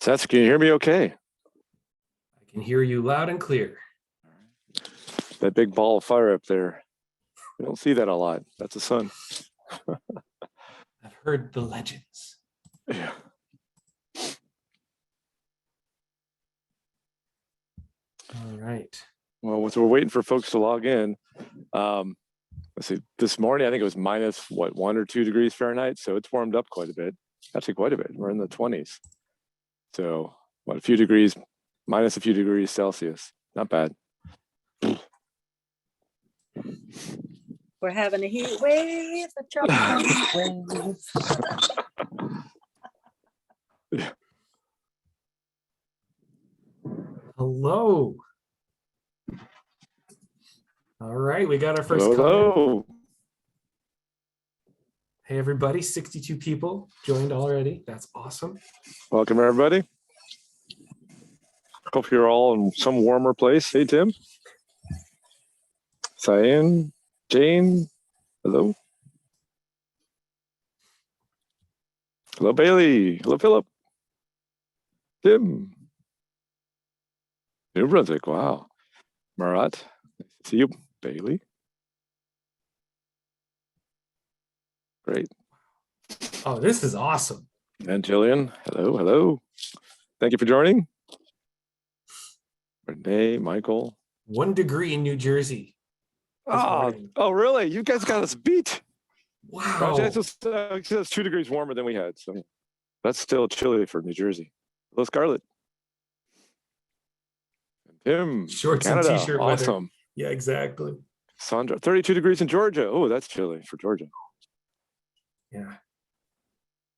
Seth, can you hear me okay? I can hear you loud and clear. That big ball of fire up there. We don't see that a lot. That's the sun. I've heard the legends. Yeah. All right. Well, we're waiting for folks to log in. Let's see, this morning, I think it was minus, 1 or 2 degrees Fahrenheit. So it's warmed up quite a bit. Actually, quite a bit. We're in the 20s. So, a few degrees, minus a few degrees Celsius. Not bad. We're having a heat wave, a tropical heat wave. Yeah. Hello. All right, we got our first Hello. Hey, everybody, 62 people joined already. That's awesome. Welcome, everybody. Hope you're all in some warmer place. Hey, Tim. Cyan, Jane. Hello. Hello, Bailey. Hello, Philip. Tim. New Brunswick. Wow. Marat. Nice to see you, Bailey. Great. Oh, this is awesome. And Jillian. Hello, hello. Thank you for joining. Renee, Michael. 1 degree in New Jersey. Oh, really? You guys got us beat. Wow. It's 2 degrees warmer than we had. So that's still chilly for New Jersey. Hello, Scarlett. Tim, Shorts Canada. and t-shirt weather. Awesome. Yeah, exactly. Sandra, 32 degrees in Georgia. Oh, that's chilly for Georgia. Yeah.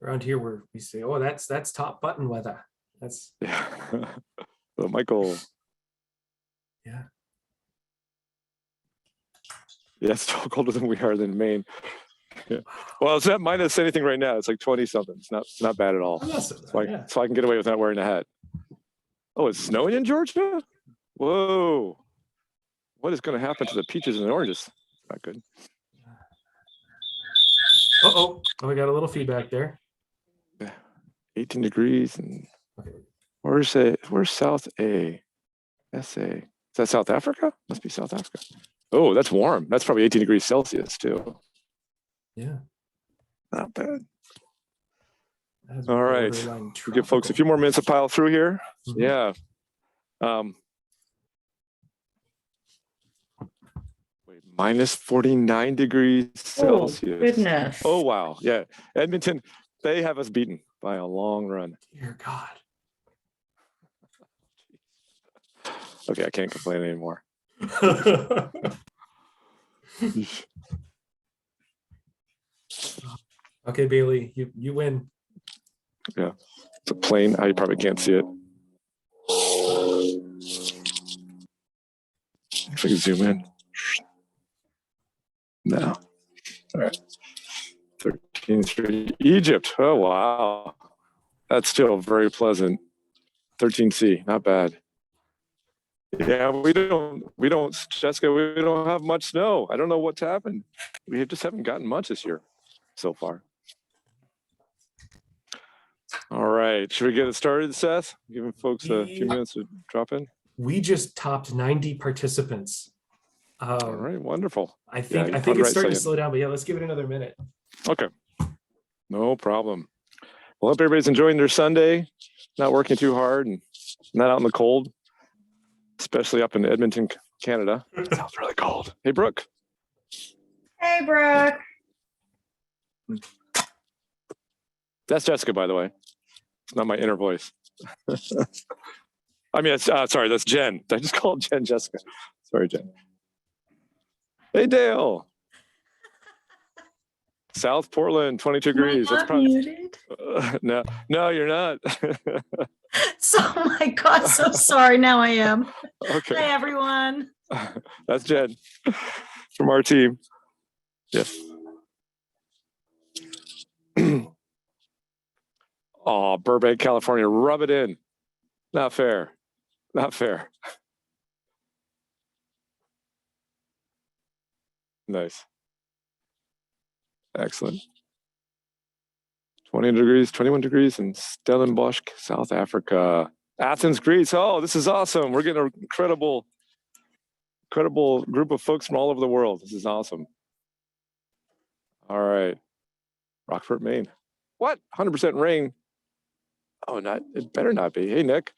Around here we say, oh, that's top button weather. That's Yeah. So Michael. Yeah. Yeah, it's still colder than we are in Maine. Yeah. Well, it's not minus anything right now. It's like 20 something. It's not bad at all. So I can get away with not wearing a hat. Oh, it's snowing in Georgia? Whoa. What is going to happen to the peaches and the oranges? Not good. Oh, we got a little feedback there. 18 degrees and Okay. where's South A? SA. Is that South Africa? Must be South Africa. Oh, that's warm. That's probably 18 degrees Celsius too. Yeah. Not bad. That's All right. borderline We'll give folks a few more minutes to pile through here. Mhm. Yeah. Wait, minus 49 degrees Celsius. Goodness. Oh, wow. Yeah. Edmonton, they have us beaten by a long run. Dear God. Okay, I can't complain anymore. Okay, Bailey, you win. Yeah. It's a plane. You probably can't see it. If I can zoom in. No. All right. 13.3. Egypt. Oh, wow. That's still very pleasant. 13C. Not bad. Yeah, we don't, Jessica, we don't have much snow. I don't know what's happened. We just haven't gotten much this year so far. All right. Should we get it started, Seth? Giving folks a few minutes to drop in. We just topped 90 participants. All right. Wonderful. I think it's starting to slow down, but yeah, let's give it another minute. Okay. No problem. Well, hope everybody's enjoying their Sunday, not working too hard and not out in the cold, especially up in Edmonton, Canada. It sounds really cold. Hey, Brooke. Hey, Brooke. That's Jessica, by the way. It's not my inner voice. I mean, sorry, that's Jen. I just called Jen Jessica. Sorry, Jen. Hey, Dale. South Portland, 22 degrees. Am I That's probably muted? No, you're not. Oh my God, so sorry. Now I am. Okay. Hi, everyone. That's Jen from our team. Yes. Oh, Burbank, California. Rub it in. Not fair. Not fair. Nice. Excellent. 20 degrees, 21 degrees in Stellenbosch, South Africa. Athens, Greece. Oh, this is awesome. We're getting an incredible group of folks from all over the world. This is awesome. All right. Rockford, Maine. What? 100% rain. Oh, it better not be. Hey, Nick.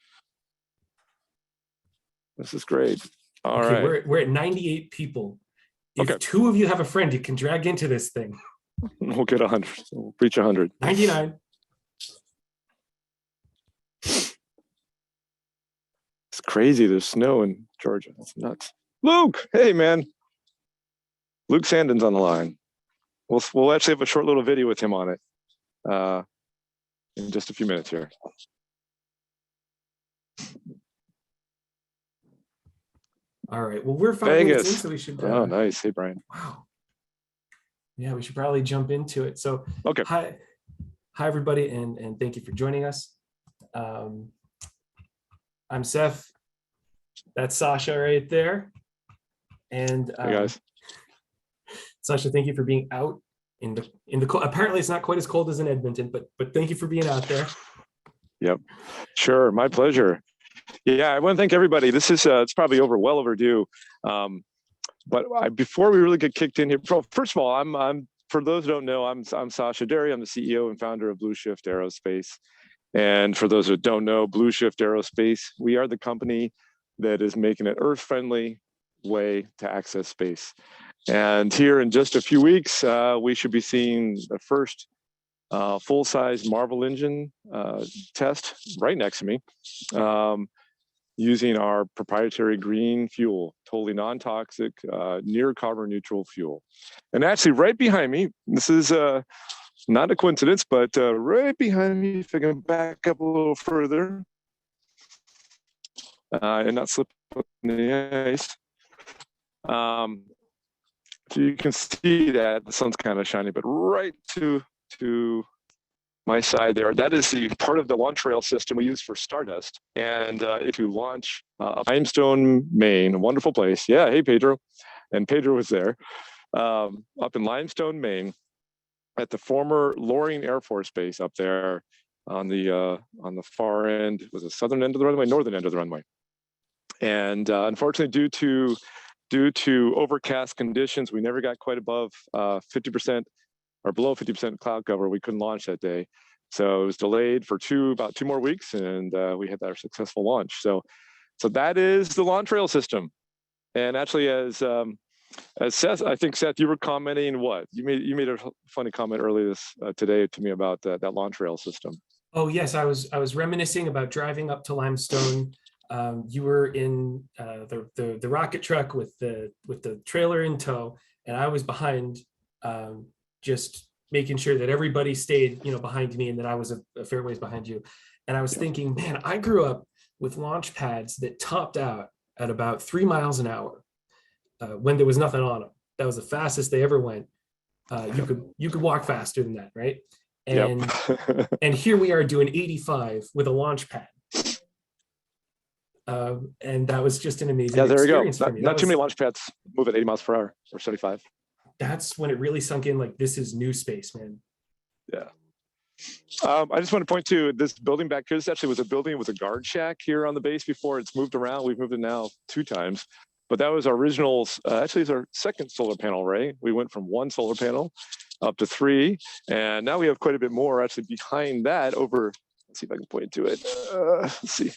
This is great. All right. We're at 98 people. If Okay. 2 of you have a friend you can drag into this thing. We'll get 100. So we'll reach 100. 99. It's crazy. There's snow in Georgia. That's nuts. Luke, hey, man. Luke Sandon's on the line. We'll actually have a short little video with him on it in just a few minutes here. All right. Well, we're 5 minutes in, Vegas. so we should. Oh, nice. Hey, Brian. Wow. Yeah, we should probably jump into it. So, Okay. Hi, everybody, and thank you for joining us. I'm Seth. That's Sasha right there. And Hey, guys. Sasha, thank you for being out in the cold. Apparently, it's not quite as cold as in Edmonton, but thank you for being out there. Yep. Sure. My pleasure. Yeah, I want to thank everybody. This is it's probably well overdue. But before we really get kicked in here, first of all, I'm for those who don't know, I'm Sasha Derry. I'm the CEO and founder of bluShift Aerospace. And for those who don't know, bluShift Aerospace, we are the company that is making an Earth-friendly way to access space. And here in just a few weeks, we should be seeing the first full-size Marvel engine test right next to me, using our proprietary green fuel, totally non-toxic, near carbon neutral fuel. And actually right behind me, this is not a coincidence, but right behind me, if I can back up a little further and not slip on the ice. So you can see that the sun's kind of shining, but right to my side there, that is the part of the launch rail system we use for Stardust. And if you launch Limestone, Maine, a wonderful place. Yeah, hey, Pedro. And Pedro was there, up in Limestone, Maine, at the former Loring Air Force Base up there on the far end, was the southern end of the runway, northern end of the runway. And unfortunately, due to overcast conditions, we never got quite above 50% or below 50% cloud cover. We couldn't launch that day. So it was delayed for about 2 more weeks, and we had our successful launch. So that is the launch rail system. And actually, as Seth, I think Seth, you were commenting what? You made a funny comment earlier today to me about that launch rail system. Oh yes, I was reminiscing about driving up to Limestone. You were in the rocket truck with the trailer in tow, and I was behind, just making sure that everybody stayed, behind me, and that I was a fair ways behind you. And I was thinking, man, I grew up with launch pads that topped out at about 3 miles an hour when there was nothing on them. That was the fastest they ever went. You could walk faster than that, right? And and here we are doing 85 with a launch pad. And that was just an amazing experience for me. Not too many launch pads move at 80 miles per hour or 75. That's when it really sunk in, like, this is NewSpace, man. Yeah. I just want to point to this building back here. This actually was a building with a guard shack here on the base before. It's moved around. We've moved it now 2 times. But that was our original, actually it's our second solar panel array. We went from 1 solar panel up to 3. And now we have quite a bit more actually behind that over, let's see if I can point to it. Let's see.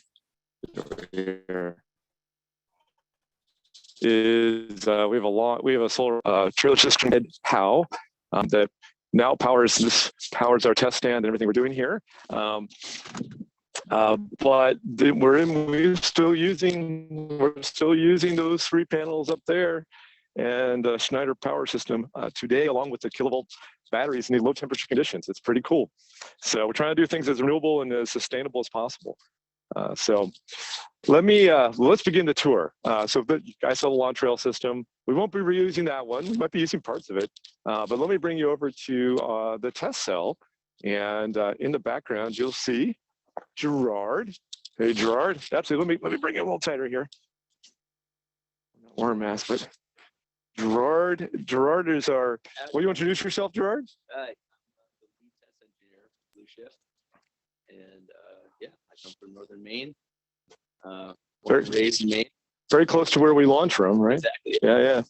Over here is we have a solar trailer system head POW that now powers our test stand and everything we're doing here. But we're still using those 3 panels up there and Schneider power system today, along with the kilovolt batteries in these low temperature conditions. It's pretty cool. So we're trying to do things as renewable and as sustainable as possible. So let's begin the tour. So I saw the launch rail system. We won't be reusing that one. We might be using parts of it. But let me bring you over to the test cell. And in the background, you'll see Gerard. Hey, Gerard. Actually, let me bring it a little tighter here. Not wearing a mask, but Gerard is our. Will you introduce yourself, Gerard? I'm the lead test engineer come from northern Maine. Very- Raised in Maine. Very close to where we launch from, right? Exactly.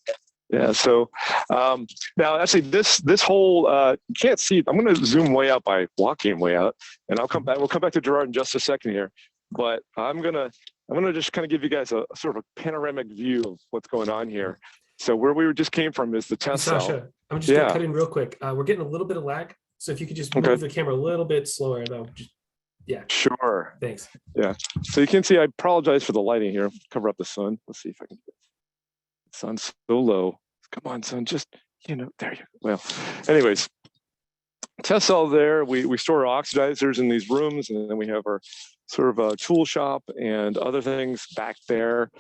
Yeah. So now, actually, this whole you can't see. I'm going to zoom way out by walking way out, and I'll come back. We'll come back to Gerard in just a second here. But I'm gonna just kind of give you guys a sort of a panoramic view of what's going on here. So where we just came from is the test cell. Sasha, I'm just gonna cut in real quick. We're getting a little bit of lag, so if you could just move the camera a little bit slower, though. Yeah. Sure. Thanks. Yeah. So you can see. I apologize for the lighting here. Cover up the sun. Let's see if I can get the sun's so low. Come on, sun. Just there you go. Well, anyways. Test cell there, we store oxidizers in these rooms, and then we have our sort of a tool shop and other things back there.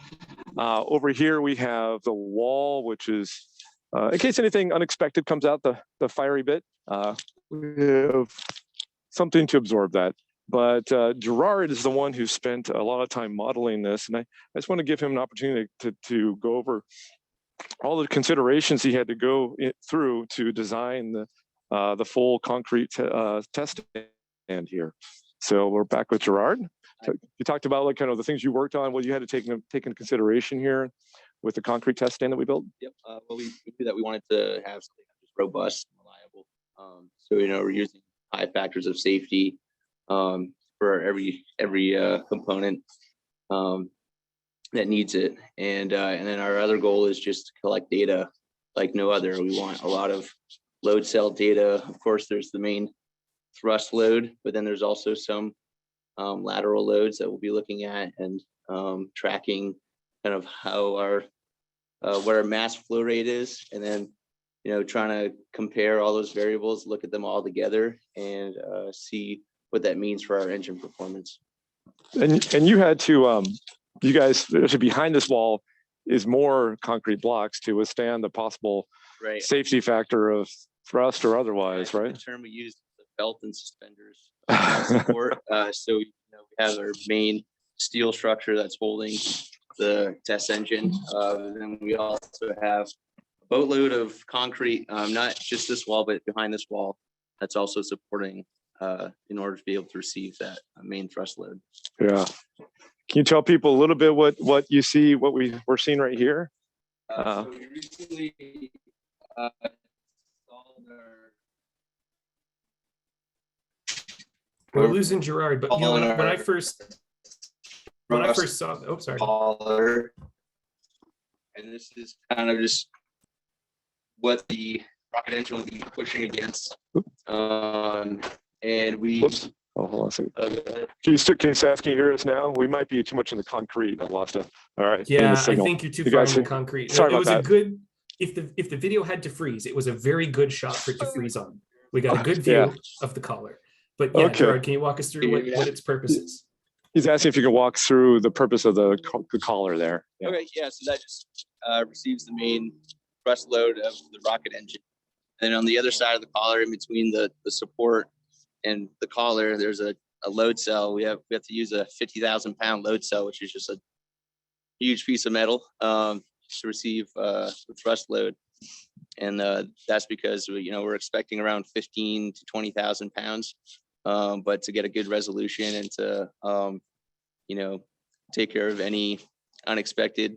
Over here we have the wall, which is, in case anything unexpected comes out the fiery bit, we have something to absorb that. But Gerard is the one who spent a lot of time modeling this, and I just want to give him an opportunity to go over all the considerations he had to go through to design the full concrete test stand here. So we're back with Gerard. You talked about like kind of the things you worked on, what you had to take into consideration here with the concrete test stand that we built. Yep. Well, we knew that we wanted to have something that was robust, reliable. So we're using high factors of safety for every component that needs it, and then our other goal is just to collect data like no other. We want a lot of load cell data. Of course, there's the main thrust load, but then there's also some lateral loads that we'll be looking at and tracking kind of how what our mass flow rate is, and then trying to compare all those variables, look at them all together, and see what that means for our engine performance. And you had to you guys actually behind this wall is more concrete blocks to withstand the possible safety factor of thrust or otherwise, right? The term we use is the belt and suspenders support. So we have our main steel structure that's holding the test engine. Then we also have a boatload of concrete, not just this wall, but behind this wall, that's also supporting in order to be able to receive that main thrust load. Yeah. Can you tell people a little bit what you see, what we're seeing right here? So we recently installed We're losing Gerard, but when I first saw, oh sorry. Collar, and this is kind of just what the rocket engine will be pushing against. And we. Whoops. Oh, hold on a second. Can you hear us now? We might be too much in the concrete. I've lost it. All right. Yeah, I think you're too far in the concrete. Sorry it was about a good. If the video had to freeze, it was a very good shot for it to freeze on. We got a good view of the collar. But yeah, Gerard, can you walk us through what its purpose is? He's asking if you can walk through the purpose of the collar there. Yeah. Okay, yeah, so that just receives the main thrust load of the rocket engine. And on the other side of the collar, in between the support and the collar, there's a load cell. We have to use a 50,000 pound load cell, which is just a huge piece of metal to receive the thrust load. And that's because we're expecting around 15 to 20,000 pounds. But to get a good resolution and to take care of any unexpected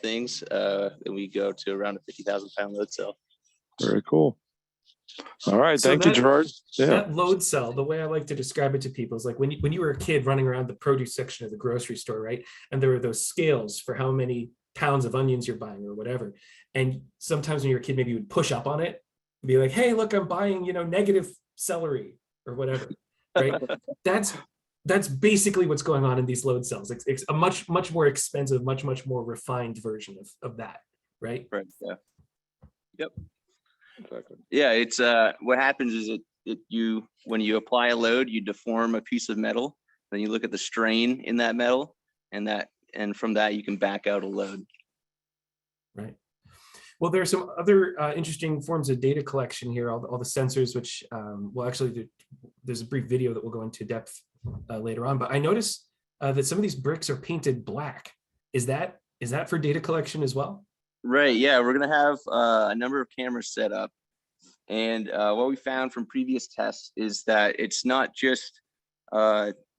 things, then we go to around a 50,000 pound load cell. Very cool. All right, So thank you, Gerard. Yeah. That load cell, the way I like to describe it to people is like when you were a kid running around the produce section of the grocery store, right? And there were those scales for how many pounds of onions you're buying or whatever. And sometimes when you're a kid, maybe you would push up on it and be like, hey, look, I'm buying, negative celery or whatever, right? That's basically what's going on in these load cells. It's a much more expensive, much more refined version of that, right? Right. Yeah. Yep. Exactly. Yeah. It's what happens is when you apply a load, you deform a piece of metal. Then you look at the strain in that metal, and from that you can back out a load. Right. Well, there are some other interesting forms of data collection here. All the sensors, which there's a brief video that we'll go into depth later on. But I noticed that some of these bricks are painted black. Is that for data collection as well? Right. Yeah, we're gonna have a number of cameras set up, and what we found from previous tests is that it's not just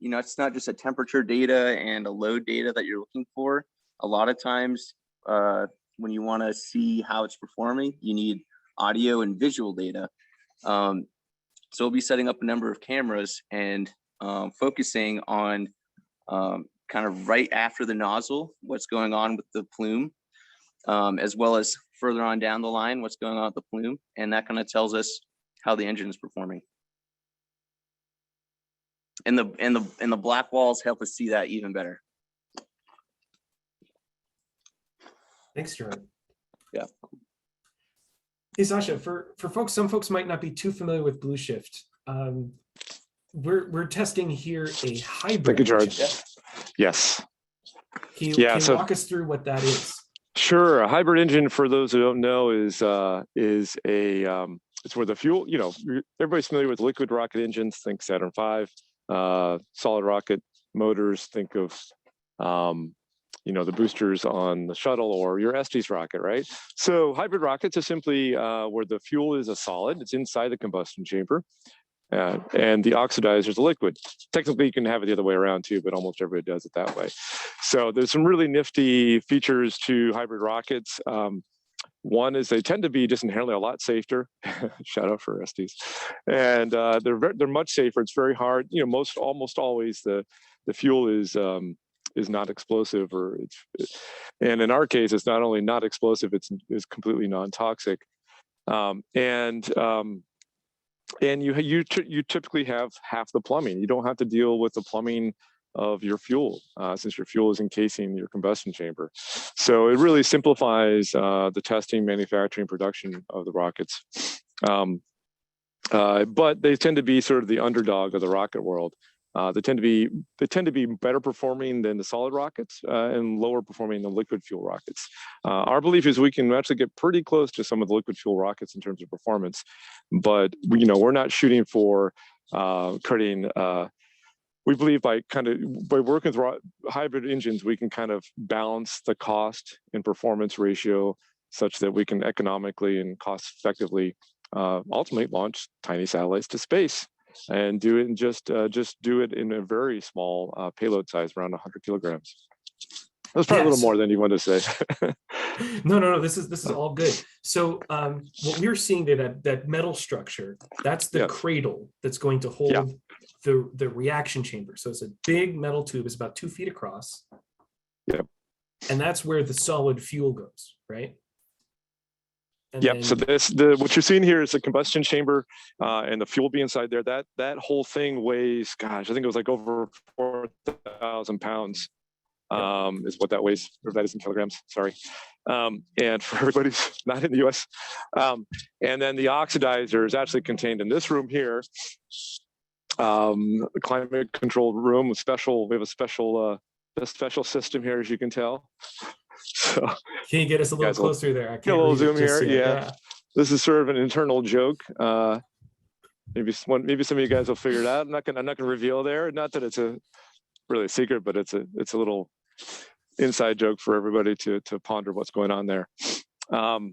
it's not just a temperature data and a load data that you're looking for. A lot of times when you want to see how it's performing, you need audio and visual data. So we'll be setting up a number of cameras and focusing on kind of right after the nozzle, what's going on with the plume, as well as further on down the line, what's going on with the plume. And that kind of tells us how the engine is performing. And the black walls help us see that even better. Thanks, Jordan. Yeah. Hey, Sasha, for folks, some folks might not be too familiar with bluShift. We're testing here a hybrid. Thank you, George. engine. Yes. Can you walk us through what that is? Sure. A hybrid engine, for those who don't know, is it's where the fuel, everybody's familiar with liquid rocket engines, think Saturn V, solid rocket motors, think of, the boosters on the shuttle or your Estes rocket, right? So hybrid rockets are simply where the fuel is a solid, it's inside the combustion chamber, and the oxidizer is a liquid. Technically, you can have it the other way around too, but almost everybody does it that way. So there's some really nifty features to hybrid rockets. One is they tend to be just inherently a lot safer. Shout out for Estes. And they're much safer. It's very hard. Almost always the fuel is not explosive, and in our case, it's not only not explosive, it's completely non-toxic. And you typically have half the plumbing. You don't have to deal with the plumbing of your fuel, since your fuel is encasing your combustion chamber. So it really simplifies the testing, manufacturing, production of the rockets. But they tend to be sort of the underdog of the rocket world. They tend to be better performing than the solid rockets and lower performing than liquid fuel rockets. Our belief is we can actually get pretty close to some of the liquid fuel rockets in terms of performance, but we're not shooting for creating. We believe by working with hybrid engines, we can kind of balance the cost and performance ratio such that we can economically and cost effectively ultimately launch tiny satellites to space. And do it in just do it in a very small payload size, around 100 kilograms. That's probably a little more than you wanted to say. No. This is all good. So what we're seeing there, that metal structure, that's the cradle that's going to hold the reaction chamber. So it's a big metal tube. It's about 2 feet across. Yep. And that's where the solid fuel goes, right? And yep. So what you're seeing here is the combustion chamber, and the fuel will be inside there. That whole thing weighs, I think it was like over 4,000 pounds. Is what that weighs, or that is in kilograms. Sorry. And for everybody who's not in the U.S. And then the oxidizer is actually contained in this room here. A climate controlled room with we have a special system here, as you can tell. So, can you get us a little closer there? I can't a little zoom here. Yet. Yeah. This is sort of an internal joke. Maybe some of you guys will figure it out. I'm not gonna reveal there. Not that it's really a secret, but it's a little inside joke for everybody to ponder what's going on there. So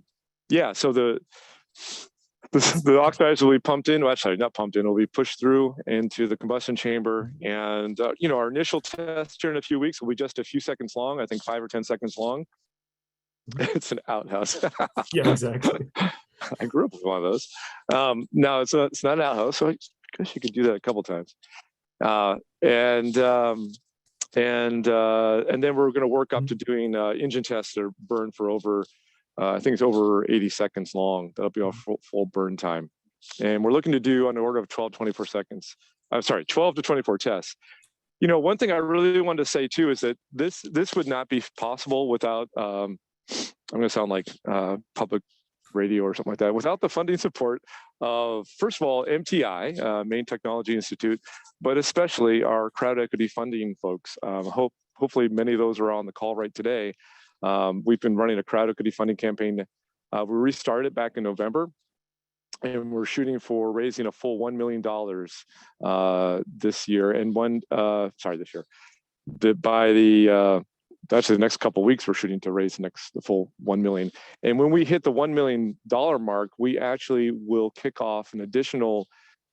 the oxidizer will be pumped in. Well, actually, not pumped in. It'll be pushed through into the combustion chamber, and our initial test here in a few weeks will be just a few seconds long. I think 5 or 10 seconds long. It's an outhouse. Yeah, exactly. I grew up with one of those. No, it's not an outhouse. So I guess you could do that a couple times. And then we're going to work up to doing engine tests that are burn for over. I think it's over 80 seconds long. That'll be our full burn time. And we're looking to do on the order of 12 to 24 tests. One thing I really wanted to say too is that this would not be possible without, I'm going to sound like public radio or something like that, without the funding support of, first of all, MTI, Maine Technology Institute, but especially our crowd equity funding folks. Hopefully many of those are on the call right today. We've been running a crowd equity funding campaign. We restarted back in November, and we're shooting for raising a full $1 million this year. And this year. Actually, the next couple of weeks, we're shooting to raise the full $1 million. And when we hit the $1 million mark, we actually will kick off an additional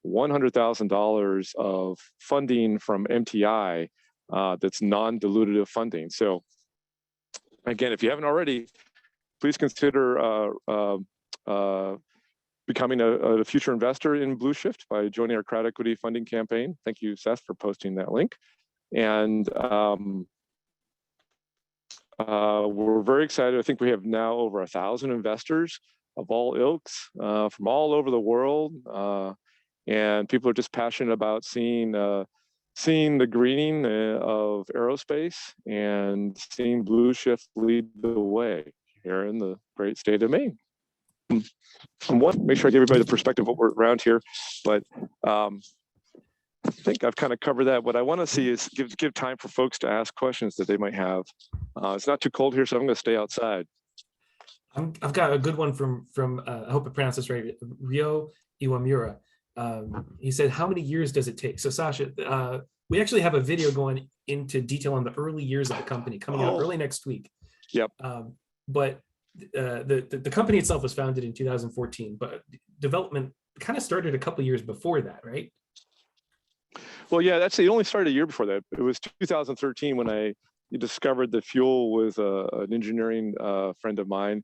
$100,000 of funding from MTI that's non-dilutive funding. So again, if you haven't already, please consider becoming a future investor in bluShift by joining our crowd equity funding campaign. Thank you, Seth, for posting that link. And we're very excited. I think we have now over 1,000 investors of all ilks from all over the world. And people are just passionate about seeing the greening of aerospace and seeing bluShift lead the way here in the great state of Maine. I want to make sure I give everybody the perspective of what we're around here, but I think I've kind of covered that. What I want to see is give time for folks to ask questions that they might have. It's not too cold here, so I'm going to stay outside. I've got a good one from I hope I pronounced this right, Ryo Iwamura. He said, how many years does it take? So Sasha, we actually have a video going into detail on the early years of the company coming out early next week. Yep. But the company itself was founded in 2014, but development kind of started a couple years before that, right? Well, yeah, it only started a year before that. It was 2013 when I discovered the fuel with an engineering friend of mine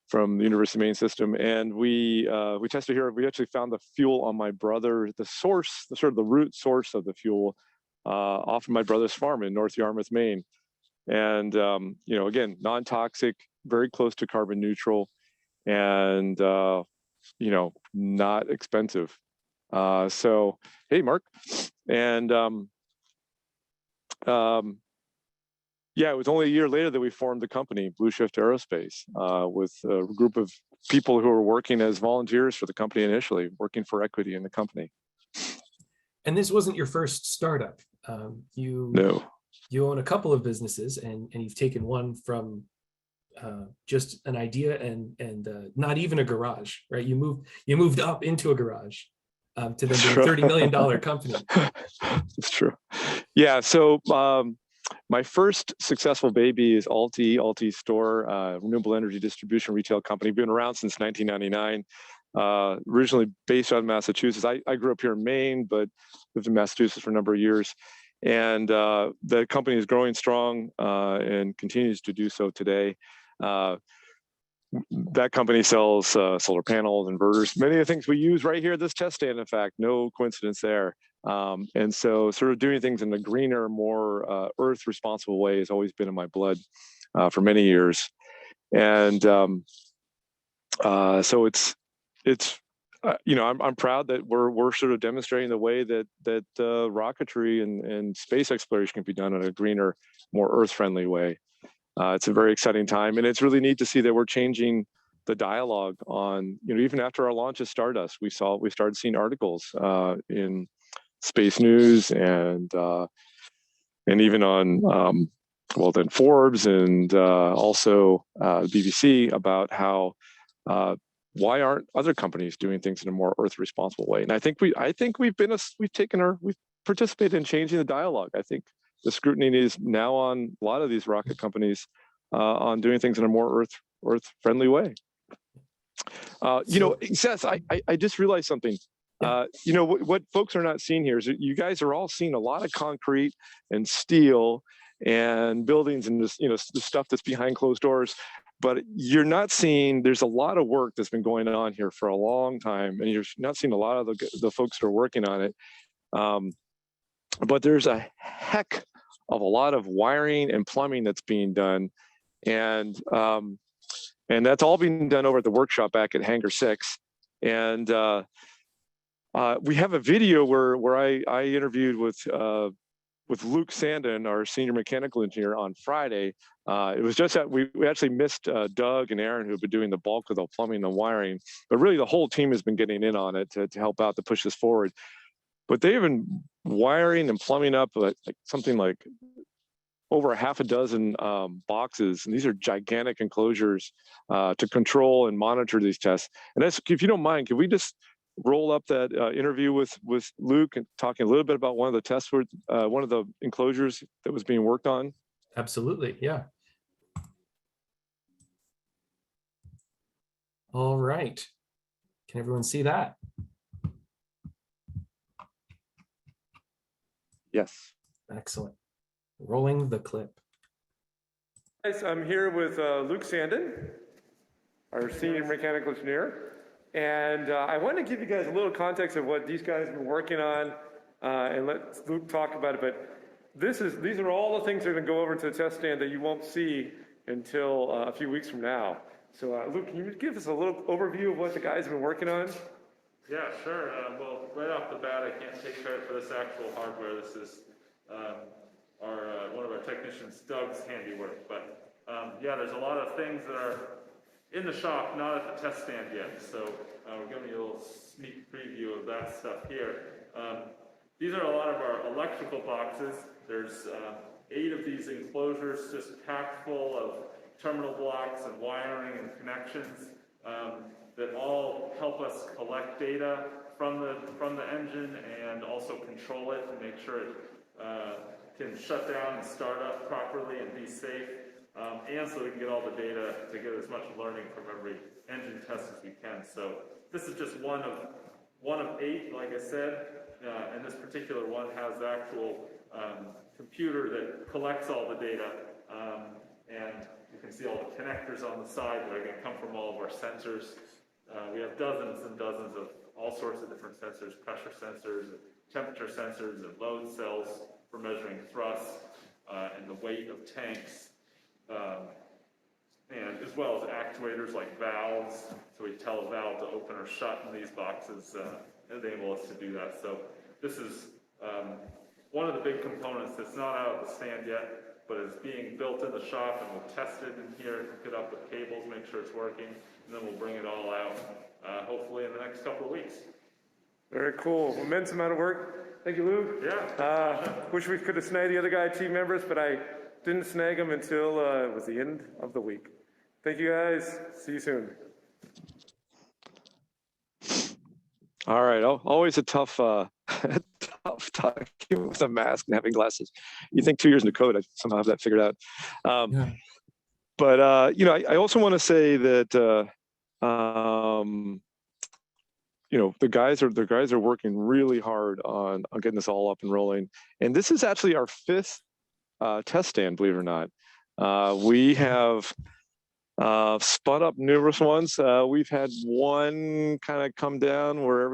from the University of Maine system, and we tested here. We actually found the fuel on my brother, the root source of the fuel, off of my brother's farm in North Yarmouth, Maine. And again, non-toxic, very close to carbon neutral, and not expensive. So hey, Mark, and yeah, it was only a year later that we formed the company, bluShift Aerospace, with a group of people who were working as volunteers for the company initially, working for equity in the company. And this wasn't your first startup. No. You own a couple of businesses, and you've taken one from just an idea and not even a garage, right? You moved up into a garage to then be a $30 million company. It's true. Yeah. So my first successful baby is Alti Store, renewable energy distribution retail company. Been around since 1999. Originally based out of Massachusetts. I grew up here in Maine, but lived in Massachusetts for a number of years. And the company is growing strong and continues to do so today. That company sells solar panels, inverters, many of the things we use right here at this test stand, in fact, no coincidence there. And so sort of doing things in a greener, more earth responsible way has always been in my blood for many years. And so it's I'm proud that we're sort of demonstrating the way that rocketry and space exploration can be done in a greener, more earth-friendly way. It's a very exciting time, and it's really neat to see that we're changing the dialogue on, even after our launch of Stardust, we started seeing articles in Space News and even on Forbes and also BBC about how why aren't other companies doing things in a more earth responsible way? And I think we've participated in changing the dialogue. I think the scrutiny is now on a lot of these rocket companies on doing things in a more earth friendly way. Seth, I just realized something. What folks are not seeing here is that you guys are all seeing a lot of concrete and steel and buildings and this, the stuff that's behind closed doors. But you're not seeing, there's a lot of work that's been going on here for a long time, and you're not seeing a lot of the folks that are working on it. But there's a heck of a lot of wiring and plumbing that's being done. And that's all being done over at the workshop back at Hangar 6. And we have a video where I interviewed with Luke Sandin, our senior mechanical engineer, on Friday. It was just that we actually missed Doug and Aaron, who have been doing the bulk of the plumbing and wiring, but really the whole team has been getting in on it to help out to push this forward. But they've been wiring and plumbing up something like over a half a dozen boxes, and these are gigantic enclosures to control and monitor these tests. And that's, if you don't mind, can we just roll up that interview with Luke and talking a little bit about one of the tests, one of the enclosures that was being worked on? Absolutely, yeah. All right. Can everyone see that? Yes. Excellent. Rolling the clip. Guys, I'm here with Luke Sandin, our senior mechanical engineer. And I want to give you guys a little context of what these guys have been working on and let Luke talk about it. But these are all the things that are going to go over to the test stand that you won't see until a few weeks from now. So Luke, can you give us a little overview of what the guys have been working on? Yeah, sure. Well, right off the bat, I can't take credit for this actual hardware. This is one of our technicians, Doug's handiwork. But yeah, there's a lot of things that are in the shop, not at the test stand yet. So we're giving you a little sneak preview of that stuff here. These are a lot of our electrical boxes. There's 8 of these enclosures just packed full of terminal blocks and wiring and connections that all help us collect data from the engine and also control it and make sure it can shut down and start up properly and be safe, and so we can get all the data to get as much learning from every engine test as we can. So this is just one of 8, like I said, and this particular one has the actual computer that collects all the data, and you can see all the connectors on the side that are going to come from all of our sensors. We have dozens and dozens of all sorts of different sensors, pressure sensors, temperature sensors, and load cells for measuring thrust and the weight of tanks, and as well as actuators like valves. So we tell a valve to open or shut in these boxes and enable us to do that. So this is one of the big components that's not out of the stand yet, but is being built in the shop, and we'll test it in here, hook it up with cables, make sure it's working, and then we'll bring it all out, hopefully in the next couple of weeks. Very cool. Immense amount of work. Thank you, Luke. Yeah. Wish we could have snagged the other team members, but I didn't snag them until it was the end of the week. Thank you, guys. See you soon. All right. Always a tough talking with a mask and having glasses. You think 2 years into code, I somehow have that figured out. Yeah. But I also want to say that the guys are working really hard on getting this all up and rolling. And this is actually our 5th test stand, believe it or not. We have spun up numerous ones. We've had one kind of come down where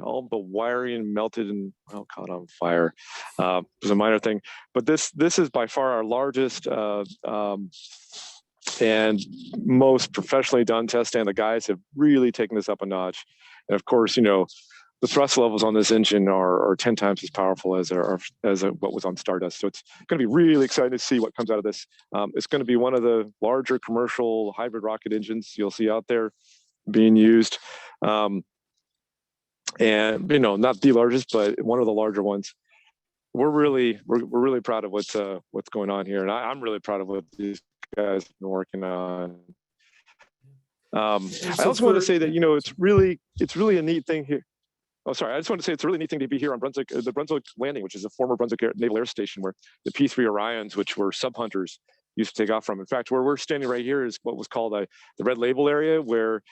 all the wiring melted and caught on fire. It was a minor thing, but this is by far our largest and most professionally done test stand. The guys have really taken this up a notch, and of course, the thrust levels on this engine are 10 times as powerful as what was on Stardust. So it's going to be really exciting to see what comes out of this. It's going to be one of the larger commercial hybrid rocket engines you'll see out there being used. And, not the largest, but one of the larger ones. We're really proud of what's going on here. And I'm really proud of what these guys have been working on. I also want to say that, it's really a neat thing here. Oh, sorry. I just want to say it's a really neat thing to be here on the Brunswick Landing, which is a former Brunswick Naval Air Station where the P-3 Orions, which were sub-hunters, used to take off from. In fact, where we're standing right here is what was called the Red Label area, where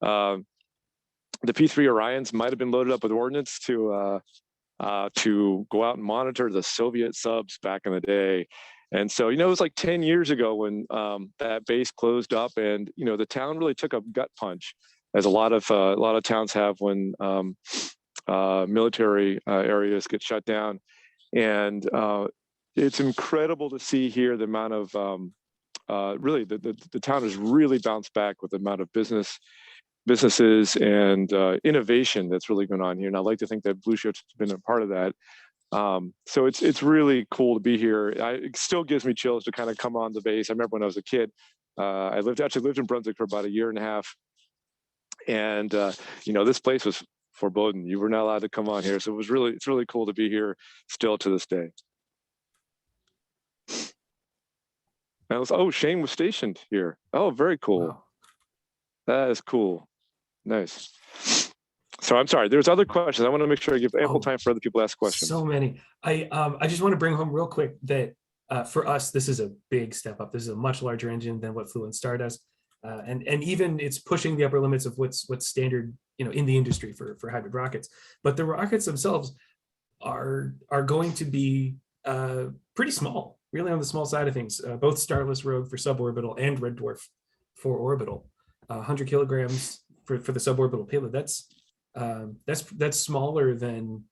the P-3 Orions might have been loaded up with ordnance to go out and monitor the Soviet subs back in the day. And so, it was like 10 years ago when that base closed up, and the town really took a gut punch, as a lot of towns have when military areas get shut down. And it's incredible to see here the amount of really the town has really bounced back with the amount of businesses and innovation that's really going on here. And I'd like to think that bluShift's been a part of that. So it's really cool to be here. It still gives me chills to kind of come on the base. I remember when I was a kid, I lived in Brunswick for about 1.5 years. And this place was forbidden. You were not allowed to come on here. So it's really cool to be here still to this day. And Shane was stationed here. Oh, very cool. Wow. That is cool. Nice. So I'm sorry, there's other questions. I want to make sure I give ample time for other people to ask questions. So many. I just want to bring home real quick that for us, this is a big step up. This is a much larger engine than what flew in Stardust. And even it's pushing the upper limits of what's standard, in the industry for hybrid rockets. But the rockets themselves are going to be pretty small, really on the small side of things. Both Starless Rogue for suborbital and Red Dwarf for orbital. 100 kilograms for the suborbital payload. That's smaller than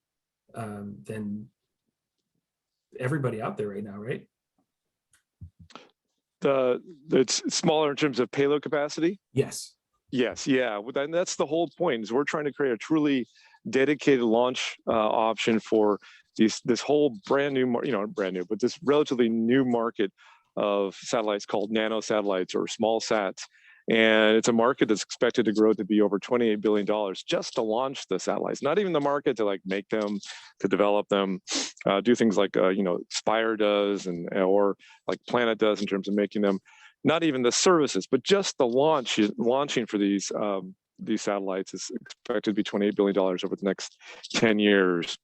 everybody out there right now, right? It's smaller in terms of payload capacity. Yes. Yes, yeah. And that's the whole point. Is we're trying to create a truly dedicated launch option for this whole brand new, brand new, but this relatively new market of satellites called nano satellites or small sats. And it's a market that's expected to grow to be over $28 billion just to launch the satellites. Not even the market to like make them, to develop them, do things like Spire does or like Planet does in terms of making them. Not even the services, but just the launching for these satellites is expected to be $28 billion over the next 10 years.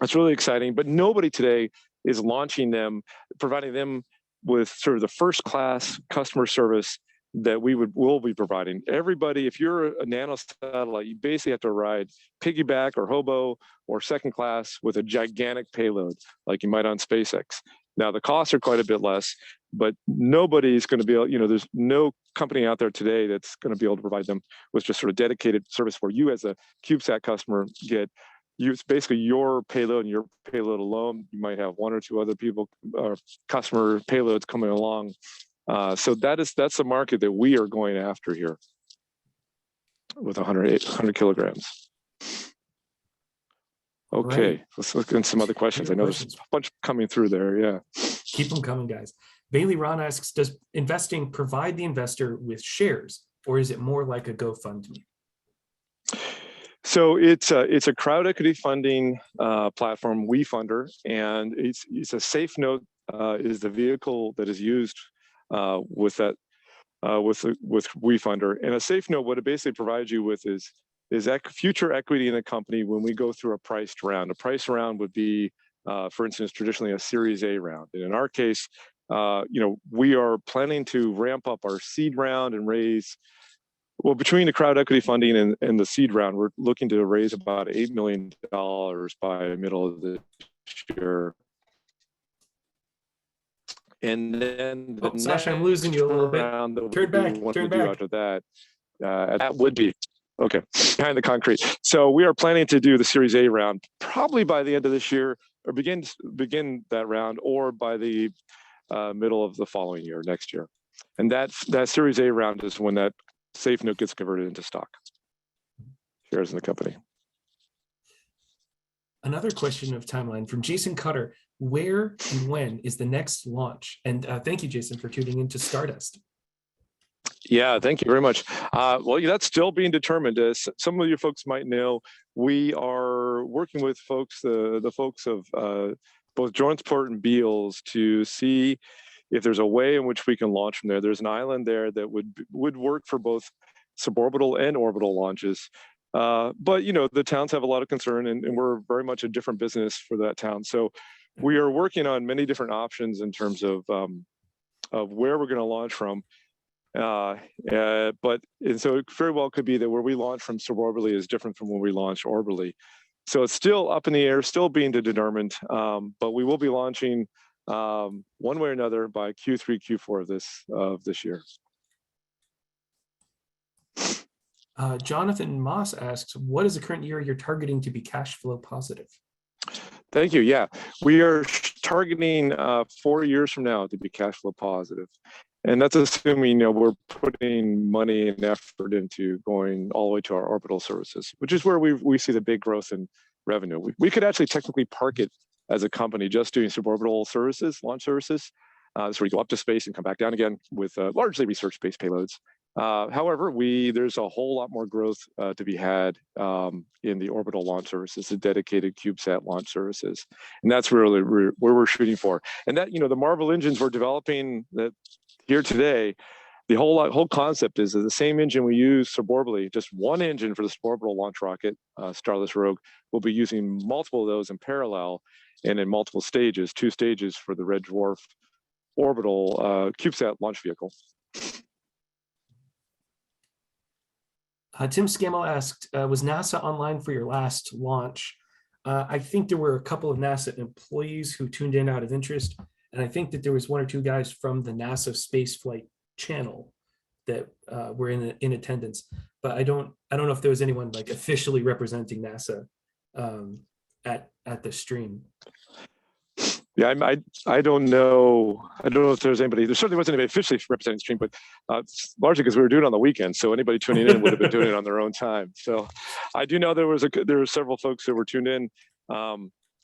That's really exciting, but nobody today is launching them, providing them with sort of the first class customer service that will be providing. Everybody, if you're a nano satellite, you basically have to ride piggyback or hobo or second class with a gigantic payload like you might on SpaceX. Now the costs are quite a bit less, but nobody's going to be able, there's no company out there today that's going to be able to provide them with just sort of dedicated service where you as a Cubesat customer it's basically your payload and your payload alone. You might have one or two other people or customer payloads coming along. So that's the market that we are going after here with 100 kilograms. Okay, right. Let's look at some other questions. I know there's a bunch coming through there. Yeah. Keep them coming, guys. Bailey Ron asks, does investing provide the investor with shares, or is it more like a GoFundMe? So it's a crowd equity funding platform, WeFunder, and it's a Safe Note is the vehicle that is used with that with WeFunder. And a Safe Note, what it basically provides you with is future equity in a company when we go through a priced round. A priced round would be, for instance, traditionally a Series A round. And in our case, we are planning to ramp up our seed round and raise. Well, between the crowd equity funding and the seed round, we're looking to raise about $8 million by the middle of this year. And then Sasha, I'm losing you a little bit. Turn back. After that, that would be okay behind the concrete. So we are planning to do the Series A round probably by the end of this year, or begin that round, or by the middle of the following year, next year. And that Series A round is when that Safe Note gets converted into stock shares in the company. Another question of timeline from Jason Cutter. Where and when is the next launch? And thank you, Jason, for tuning into Stardust. Yeah, thank you very much. Well, that's still being determined. As some of you folks might know, we are working with folks, the folks of both Jointsport and Beals, to see if there's a way in which we can launch from there. There's an island there that would work for both suborbital and orbital launches. But the towns have a lot of concern, and we're very much a different business for that town. So we are working on many different options in terms of where we're going to launch from. So it very well could be that where we launch from suborbitally is different from when we launch orbitally. So it's still up in the air, still being determined, but we will be launching one way or another by Q3, Q4 of this year. Jonathan Moss asks, what is the current year you're targeting to be cash flow positive? Thank you. Yeah, we are targeting 4 years from now to be cash flow positive. And that's assuming we're putting money and effort into going all the way to our orbital services, which is where we see the big growth in revenue. We could actually technically park it as a company just doing suborbital services, launch services. That's where you go up to space and come back down again with largely research-based payloads. However, there's a whole lot more growth to be had in the orbital launch services, the dedicated Cubesat launch services. And that's really where we're shooting for. And that, the Marvel engines we're developing that here today, the whole concept is that the same engine we use suborbitally, just one engine for the suborbital launch rocket, Starless Rogue, we'll be using multiple of those in parallel and in multiple stages, 2 stages for the Red Dwarf orbital Cubesat launch vehicle. Tim Scammell asked, was NASA online for your last launch? I think there were a couple of NASA employees who tuned in out of interest, and I think that there was one or two guys from the NASA spaceflight channel that were in attendance. But I don't know if there was anyone like officially representing NASA at the stream. Yeah, I don't know. I don't know if there's anybody. There certainly wasn't anybody officially representing the stream, but largely because we were doing it on the weekend, so anybody tuning in would have been doing it on their own time. So I do know there were several folks that were tuned in,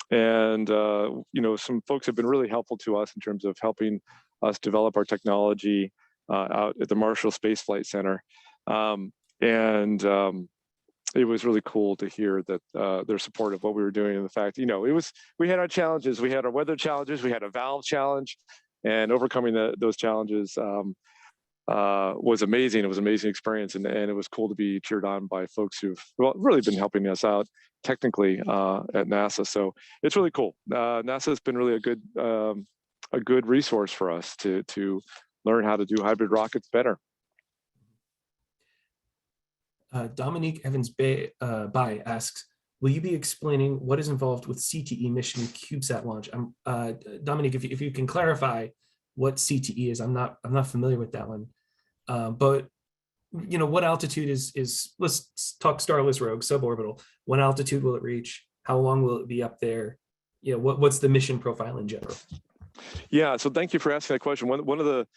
and you know, some folks have been really helpful to us in terms of helping us develop our technology out at the Marshall Space Flight Center, it was really cool to hear that their support of what we were doing, and the fact, you know, we had our challenges, we had our weather challenges, we had a valve challenge, and overcoming those challenges was amazing. It was an amazing experience, and it was cool to be cheered on by folks who've really been helping us out technically at NASA. So it's really cool. NASA has been really a good resource for us to learn how to do hybrid rockets better. Dominique Evans Bay asks, will you be explaining what is involved with CTE mission Cubesat launch? Dominique, if you can clarify what CTE is, I'm not familiar with that one. But you know, what altitude is let's talk Starless Rogue suborbital. What altitude will it reach? How long will it be up there? You know, what's the mission profile in general? Yeah, so thank you for asking that question. One of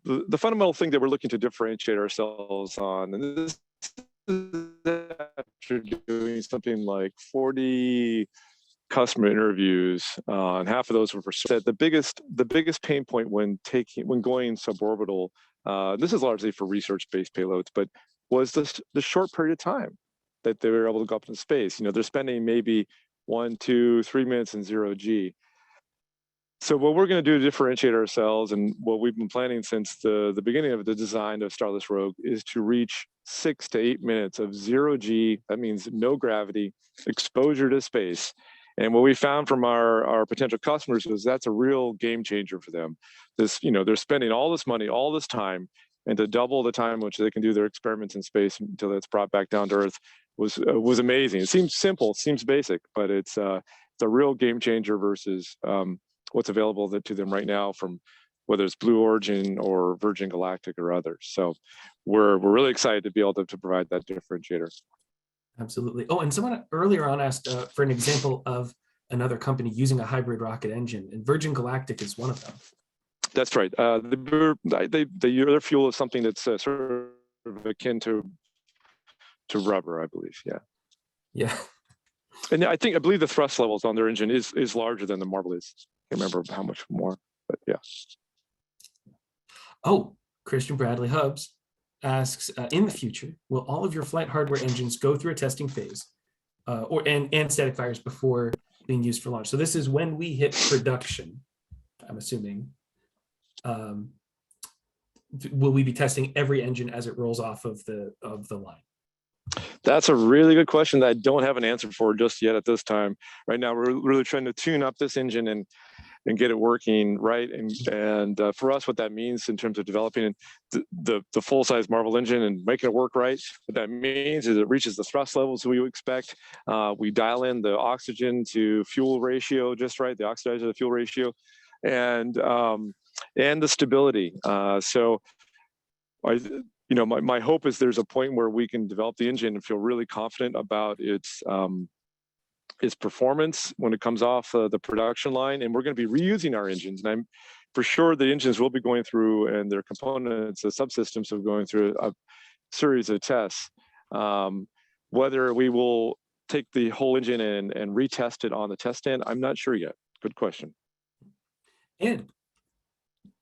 the fundamental thing that we're looking to differentiate ourselves on, and this is after doing something like 40 customer interviews, and half of those were for said the biggest pain point when going suborbital, this is largely for research-based payloads, but was the short period of time that they were able to go up into space. You know, they're spending maybe 1, 2, 3 minutes in 0G. So what we're going to do to differentiate ourselves, and what we've been planning since the beginning of the design of Starless Rogue, is to reach 6 to 8 minutes of 0G. That means no gravity, exposure to space. And what we found from our potential customers was that's a real game changer for them. You know, they're spending all this money, all this time, and to double the time which they can do their experiments in space until it's brought back down to Earth was amazing. It seems simple, it seems basic, but it's a real game changer versus what's available to them right now from whether it's Blue Origin or Virgin Galactic or others. So we're really excited to be able to provide that differentiator. Absolutely. Oh, and someone earlier on asked for an example of another company using a hybrid rocket engine, and Virgin Galactic is one of them. That's right. Their fuel is something that's sort of akin to rubber, I believe. Yeah. Yeah. And I believe the thrust levels on their engine is larger than the Marvel is. I can't remember how much more, but yeah. Oh, Christian Bradley Hubbs asks, in the future, will all of your flight hardware engines go through a testing phase and static fires before being used for launch? So this is when we hit production, I'm assuming. Will we be testing every engine as it rolls off of the line? That's a really good question that I don't have an answer for just yet at this time. Right now, we're really trying to tune up this engine and get it working right. And for us, what that means in terms of developing the full-size Marvel engine and making it work right, what that means is it reaches the thrust levels we expect. We dial in the oxygen to fuel ratio just right, the oxidizer to fuel ratio, and the stability. You know, my hope is there's a point where we can develop the engine and feel really confident about its performance when it comes off the production line, and we're going to be reusing our engines. And I'm for sure the engines will be going through, and their components, the subsystems, are going through a series of tests. Whether we will take the whole engine and retest it on the test stand, I'm not sure yet. Good question. And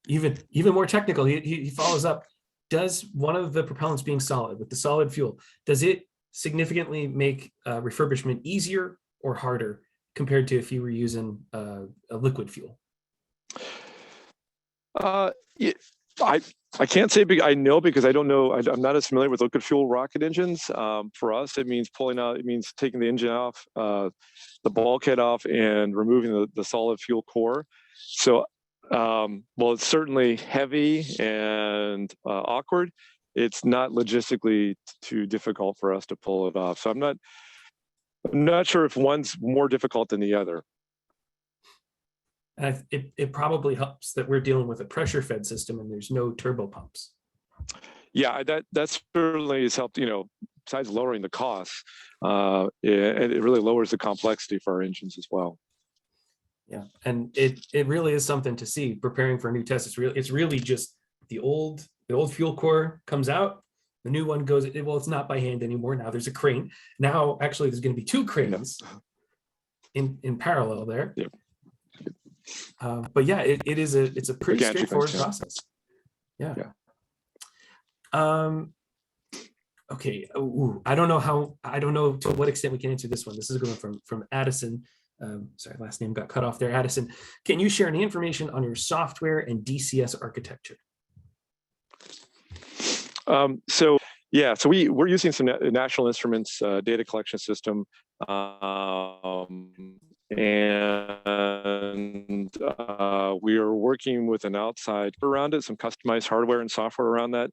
even more technical, he follows up. Does one of the propellants being solid, with the solid fuel, does it significantly make refurbishment easier or harder compared to if you were using a liquid fuel? I can't say. I know because I don't know. I'm not as familiar with liquid fuel rocket engines. For us, it means pulling out. It means taking the engine off, the bulkhead off, and removing the solid fuel core. So. Well, it's certainly heavy and awkward. It's not logistically too difficult for us to pull it off. So I'm I'm not sure if one's more difficult than the other. And it probably helps that we're dealing with a pressure fed system and there's no turbo pumps. Yeah, that certainly has helped, besides lowering the costs, it really lowers the complexity for our engines as well. Yeah, and it really is something to see preparing for a new test. It's really just the old fuel core comes out, the new one goes, well, it's not by hand anymore. Now there's a crane. Now, actually, there's going to be 2 cranes in parallel there. Yep. But yeah, it's a pretty straightforward process. Yeah. Okay. Ooh, I don't know to what extent we can answer this one. This is going from Addison. Sorry, last name got cut off there. Addison, can you share any information on your software and DCS architecture? So we're using some National Instruments data collection system, and we are working with an outside around it, some customized hardware and software around that.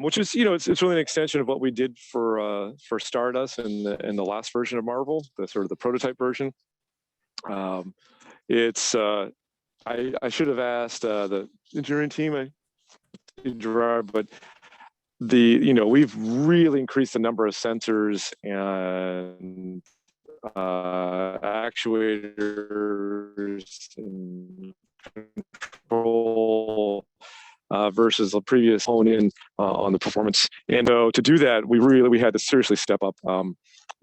Which is, it's really an extension of what we did for Stardust in the last version of Marvel, the sort of the prototype version. I should have asked the engineering team, Gerard, but we've really increased the number of sensors and actuators and control versus the previous hone in on the performance. And to do that, we had to seriously step up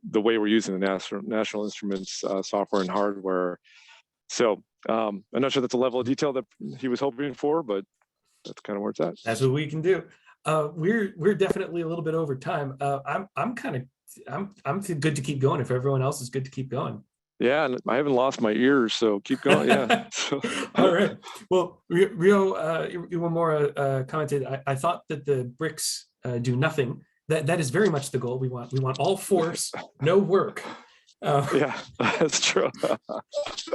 the way we're using the National Instruments software and hardware. So I'm not sure that's a level of detail that he was hoping for, but that's kind of where it's at. That's what we can do. We're definitely a little bit over time. I'm good to keep going if everyone else is good to keep going. Yeah, and I haven't lost my ears, so keep going. Yeah. All right. Well, Rio Iwamura commented, I thought that the bricks do nothing. That is very much the goal. We want all force, no work. Yeah, that's true.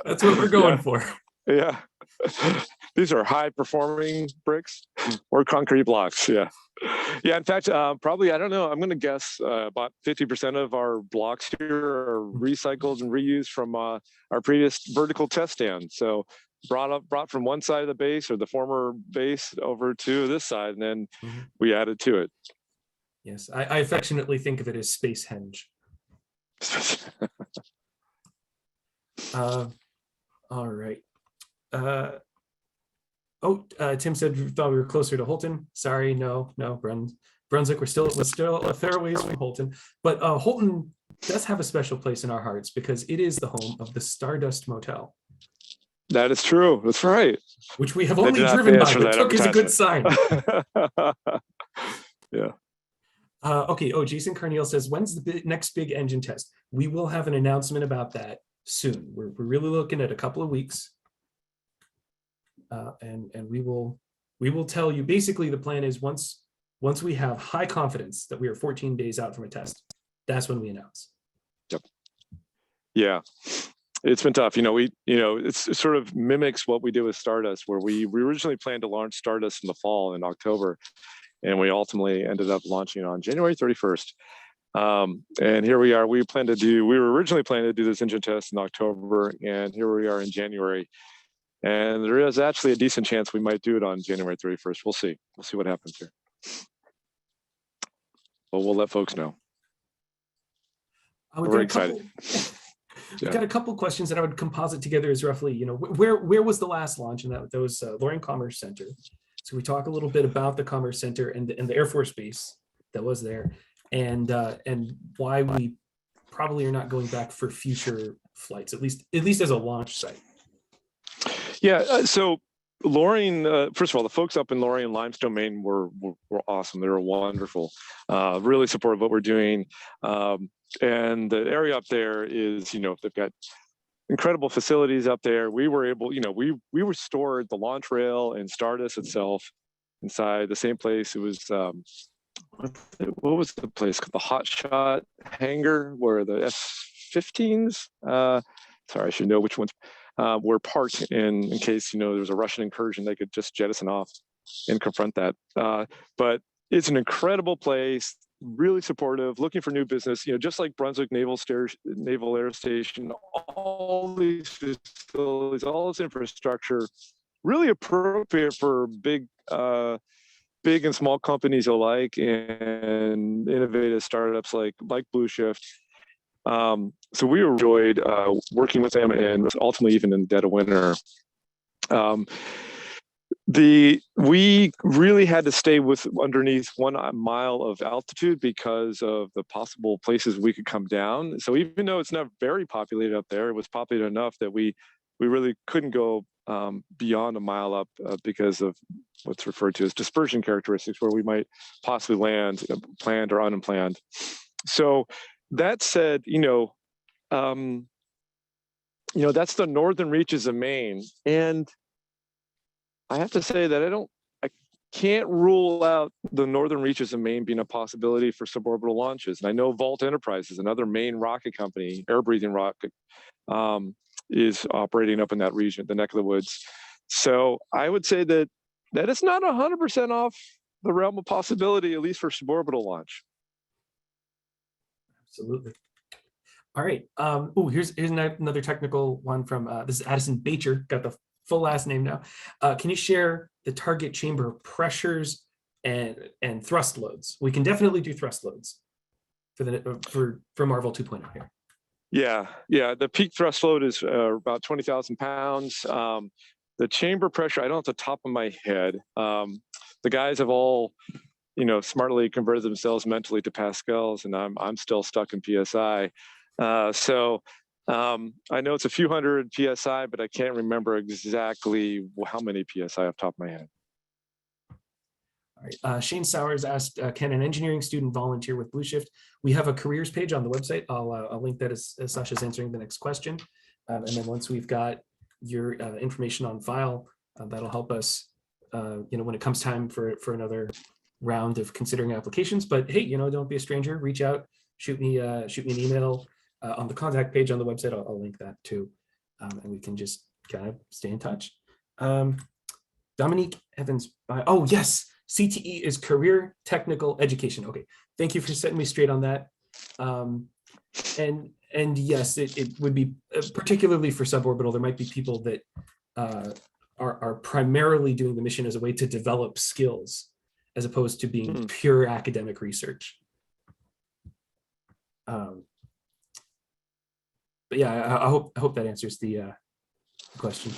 That's what we're going for. Yeah. These are high performing bricks or concrete blocks. Yeah. Yeah. In fact, probably, I don't know, I'm going to guess about 50% of our blocks here are recycled and reused from our previous vertical test stand. So brought from one side of the base or the former base over to this side, and then we added to it. Yes. I affectionately think of it as space henge. All right. Tim said we thought we were closer to Holton. Sorry, no, Brunswick. We're still a fair ways from Holton, but Holton does have a special place in our hearts because it is the home of the Stardust Motel. That is true. That's right. Which we have only driven by, but took as a good sign. Yeah. Okay. Oh, Jason Carneal says, when's the next big engine test? We will have an announcement about that soon. We're really looking at a couple of weeks. And we will tell you. Basically, the plan is once we have high confidence that we are 14 days out from a test, that's when we announce. Yep. Yeah, it's been tough. It sort of mimics what we did with Stardust, where we originally planned to launch Stardust in the fall in October, and we ultimately ended up launching on January 31st. And here we are. We were originally planning to do this engine test in October, and here we are in January. And there is actually a decent chance we might do it on January 31st. We'll see. We'll see what happens here. But we'll let folks know. We're excited. We've got a couple of questions that I would composite together as roughly, where was the last launch? And that was Loring Commerce Center. So we talk a little bit about the Commerce Center and the Air Force Base that was there, and why we probably are not going back for future flights, at least as a launch site. Yeah, so Loring, first of all, the folks up in Loring and Limestone, Maine were awesome. They were wonderful, really supportive of what we're doing. And the area up there is, they've got incredible facilities up there. We were able, we restored the launch rail and Stardust itself inside the same place. It was, what was the place called? The Hot Shot hangar where the F-15s, sorry, I should know which ones, were parked in case, there was a Russian incursion, they could just jettison off and confront that. But it's an incredible place. really supportive, looking for new business, just like Brunswick Naval Air Station, all these facilities, all this infrastructure, really appropriate for big and small companies alike, and innovative startups like bluShift. So we enjoyed working with them, and ultimately even in the dead of winter. We really had to stay underneath 1 mile of altitude because of the possible places we could come down. So even though it's not very populated up there, it was populated enough that we really couldn't go beyond a mile up because of what's referred to as dispersion characteristics, where we might possibly land planned or unplanned. So that said, that's the northern reaches of Maine, and I have to say that I can't rule out the northern reaches of Maine being a possibility for suborbital launches. And I know Volt Enterprises, another Maine rocket company, air-breathing rocket, is operating up in that region, the neck of the woods. So I would say that it's not 100% off the realm of possibility, at least for suborbital launch. Absolutely. All right. Here's another technical one from this is Addison Bacher, got the full last name now. Can you share the target chamber pressures and thrust loads? We can definitely do thrust loads for Marvel 2.0 here. Yeah. The peak thrust load is about 20,000 pounds. The chamber pressure, I don't have the top of my head. The guys have all, smartly converted themselves mentally to pascals, and I'm still stuck in PSI. So I know it's a few hundred PSI, but I can't remember exactly how many PSI off the top of my head. All right. Shane Sowers asked, can an engineering student volunteer with bluShift? We have a careers page on the website. I'll link that as Sasha's answering the next question. And then once we've got your information on file, that'll help us, when it comes time for another round of considering applications. But hey, don't be a stranger. Reach out, shoot me an email on the contact page on the website. I'll link that too, and we can just kind of stay in touch. Dominique Evans. Oh yes. CTE is career technical education. Okay, thank you for setting me straight on that. And yes, it would be particularly for suborbital. There might be people that are primarily doing the mission as a way to develop skills, as opposed to being pure academic research. But yeah, I hope that answers the question.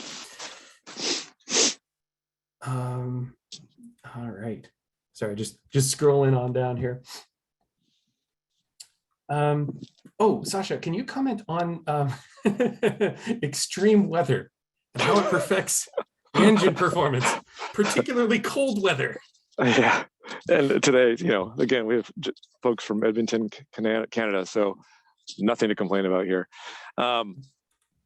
All right. Sorry, just scrolling on down here. Sasha, can you comment on extreme weather and how it affects engine performance, particularly cold weather? Yeah, and today, again, we have folks from Edmonton, Canada, so nothing to complain about here.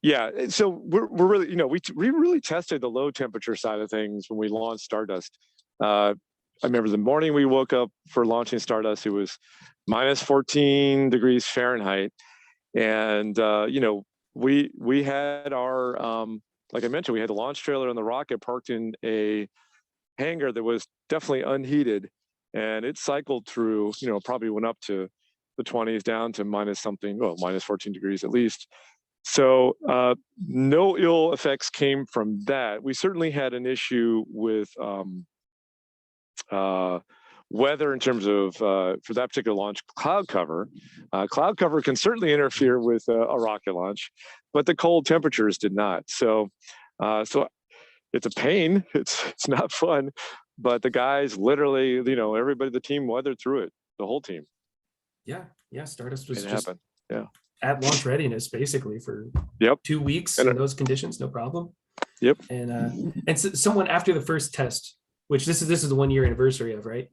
Yeah, so we're really, we really tested the low temperature side of things when we launched Stardust. I remember the morning we woke up for launching Stardust, it was minus 14 degrees Fahrenheit. And, we had our, like I mentioned, we had the launch trailer and the rocket parked in a hangar that was definitely unheated. And it cycled through, probably went up to the 20s down to minus 14 degrees at least. So no ill effects came from that. We certainly had an issue with weather in terms of, for that particular launch, cloud cover. Cloud cover can certainly interfere with a rocket launch, but the cold temperatures did not. So it's a pain. It's not fun, but the guys literally, everybody, the team weathered through it, the whole team. Yeah. Stardust was just at launch readiness basically for 2 weeks in those conditions, no problem. Yep. And so someone after the first test, which this is the 1 year anniversary of, right?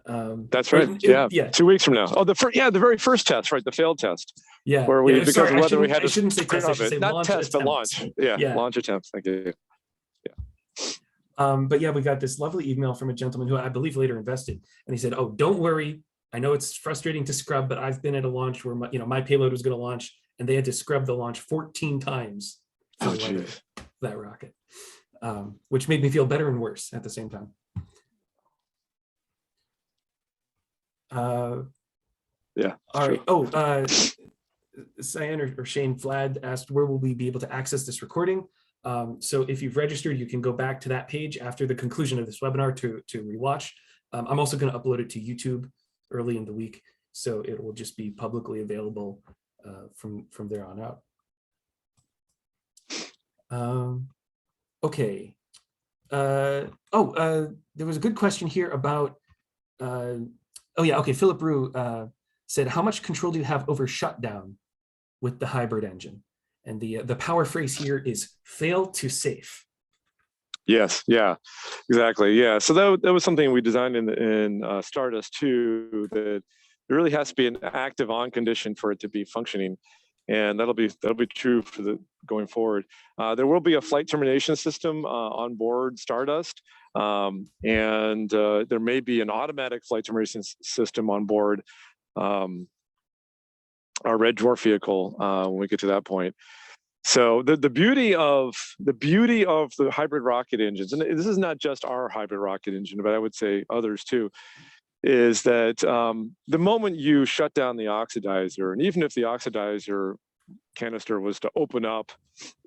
That's right. Yeah. 2 weeks from now. Oh, the very first test, right? The failed test. Yeah. Where we, because of whether we had I shouldn't say test. I should say not launch test, but attempts. launch. Yeah. Launch attempts. Thank you. But yeah, we got this lovely email from a gentleman who I believe later invested, and he said, "Oh, don't worry. I know it's frustrating to scrub, but I've been at a launch where my payload was going to launch, and they had to scrub the launch 14 times for that rocket, which made me feel better and worse at the same time." Yeah. All true. right. Oh, Cyan or Shane Flad asked, where will we be able to access this recording? So if you've registered, you can go back to that page after the conclusion of this webinar to rewatch. I'm also going to upload it to YouTube early in the week, so it will just be publicly available from there on out. Okay. There was a good question here about, oh yeah, okay, Philip Rue said, how much control do you have over shutdown with the hybrid engine? And the power phrase here is fail to safe. Yes, yeah, exactly. Yeah, so that was something we designed in Stardust too, that it really has to be an active on condition for it to be functioning. And that'll be true for the going forward. There will be a flight termination system on board Stardust, and there may be an automatic flight termination system on board our red dwarf vehicle when we get to that point. So the beauty of the hybrid rocket engines, and this is not just our hybrid rocket engine, but I would say others too, is that the moment you shut down the oxidizer, and even if the oxidizer canister was to open up,